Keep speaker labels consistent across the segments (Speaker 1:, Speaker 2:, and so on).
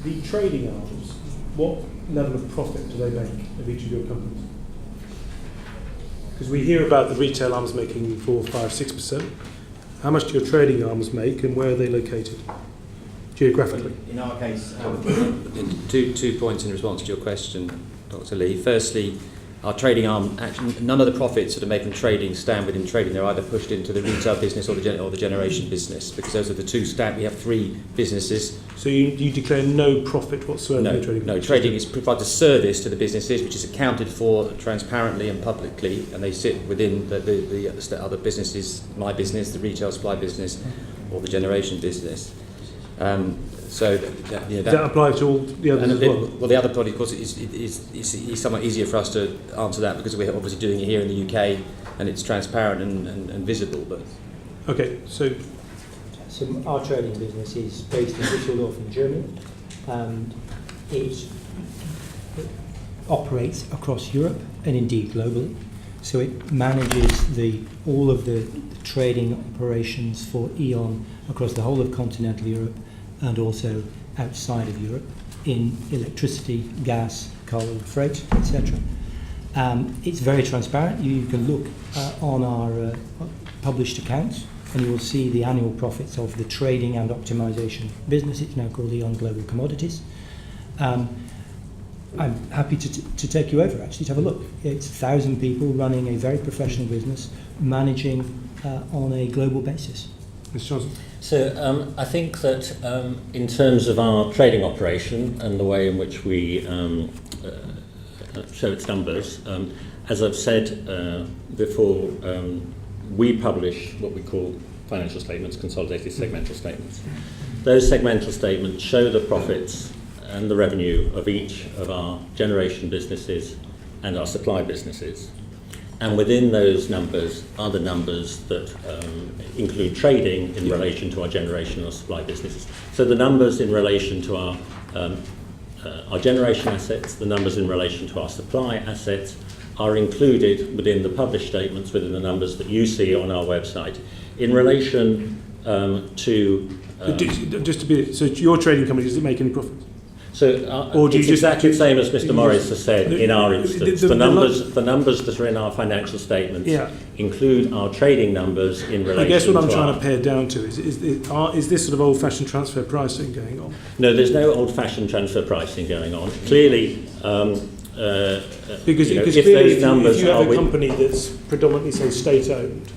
Speaker 1: The trading arms, what level of profit do they make of each of your companies? Because we hear about the retail arms making 4, 5, 6%. How much do your trading arms make, and where are they located geographically?
Speaker 2: In our case, two points in response to your question, Dr. Lee. Firstly, our trading arm, actually, none of the profits that are made from trading stand within trading. They're either pushed into the retail business or the generation business, because those are the two we have 3 businesses.
Speaker 1: So you declare no profit whatsoever in trading?
Speaker 2: No, trading provides a service to the businesses which is accounted for transparently and publicly, and they sit within the other businesses, my business, the retail supply business, or the generation business. So
Speaker 1: does that apply to all the others as well?
Speaker 2: Well, the other part, of course, is somewhat easier for us to answer that because we're obviously doing it here in the UK and it's transparent and visible. But
Speaker 1: okay, so
Speaker 3: our trading business is based in Düsseldorf in Germany. It operates across Europe and indeed globally. So it manages all of the trading operations for E.ON across the whole of continental Europe and also outside of Europe in electricity, gas, coal, freight, etc. It's very transparent. You can look on our published accounts and you will see the annual profits of the trading and optimization business. It's now called E.ON Global Commodities. I'm happy to take you over, actually, to have a look. It's 1,000 people running a very professional business, managing on a global basis.
Speaker 1: Mr. Johnson.
Speaker 4: So I think that in terms of our trading operation and the way in which we show its numbers, as I've said before, we publish what we call financial statements, consolidated segmental statements. Those segmental statements show the profits and the revenue of each of our generation businesses and our supply businesses. And within those numbers are the numbers that include trading in relation to our generation or supply businesses. So the numbers in relation to our generation assets, the numbers in relation to our supply assets are included within the published statements, within the numbers that you see on our website. In relation to...
Speaker 1: just to be... So your trading company, does it make any profits?
Speaker 4: So or do it's exactly the same as Mr. Morris has said in our instance. The numbers that are in our financial statements include our trading numbers in relation to... I guess
Speaker 1: what I'm trying to pare down to is this sort of old-fashioned transfer pricing going on?
Speaker 4: No, there's no old-fashioned transfer pricing going on. Clearly,
Speaker 1: because
Speaker 4: if those numbers
Speaker 1: if you have a company that's predominantly, say, state-owned,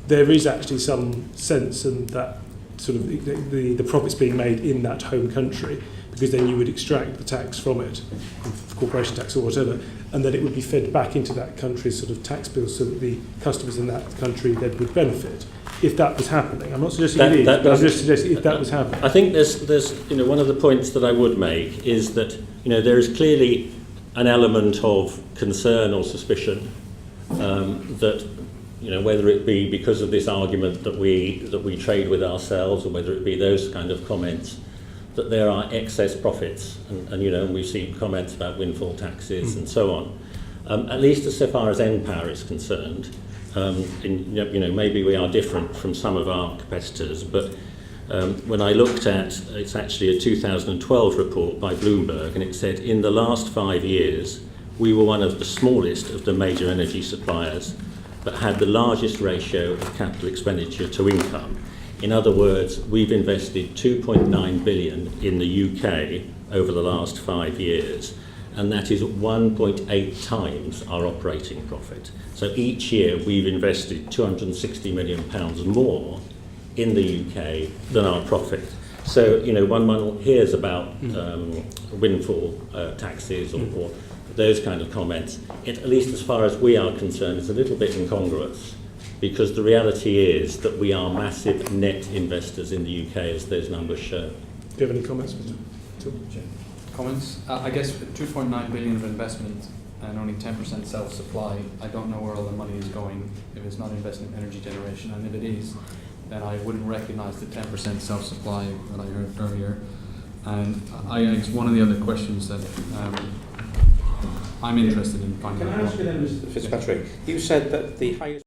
Speaker 1: there is actually some sense in that sort of the profits being made in that home country, because then you would extract the tax from it, corporation tax or whatever, and then it would be fed back into that country's sort of tax bill so that the customers in that country then would benefit. If that was happening, I'm not suggesting it is, but I'm just suggesting if that was happening.
Speaker 4: I think there's one of the points that I would make is that there is clearly an element of concern or suspicion that whether it be because of this argument that we trade with ourselves, or whether it be those kind of comments, that there are excess profits, and we've seen comments about windfall taxes and so on. At least as far as npower is concerned, maybe we are different from some of our competitors, but when I looked at, it's actually a 2012 report by Bloomberg, and it said in the last 5 years we were one of the smallest of the major energy suppliers, but had the largest ratio of capital expenditure to income. In other words, we've invested 2.9 billion in the UK over the last 5 years, and that is 1.8 times our operating profit. So each year we've invested £260 million more in the UK than our profit. So, one hears about windfall taxes or those kind of comments. At least as far as we are concerned, it's a little bit incongruous, because the reality is that we are massive net investors in the UK, as those numbers show.
Speaker 1: Do you have any comments, Mr.
Speaker 5: Comments? I guess 2.9 billion of investment and only 10% self-supply. I don't know where all the money is going if it's not invested in energy generation, and if it is, then I wouldn't recognise the 10% self-supply that I heard earlier. And it's one of the other questions that I'm interested in finding out.
Speaker 6: Can I ask you then, Mr. Fitzpatrick? You said that the highest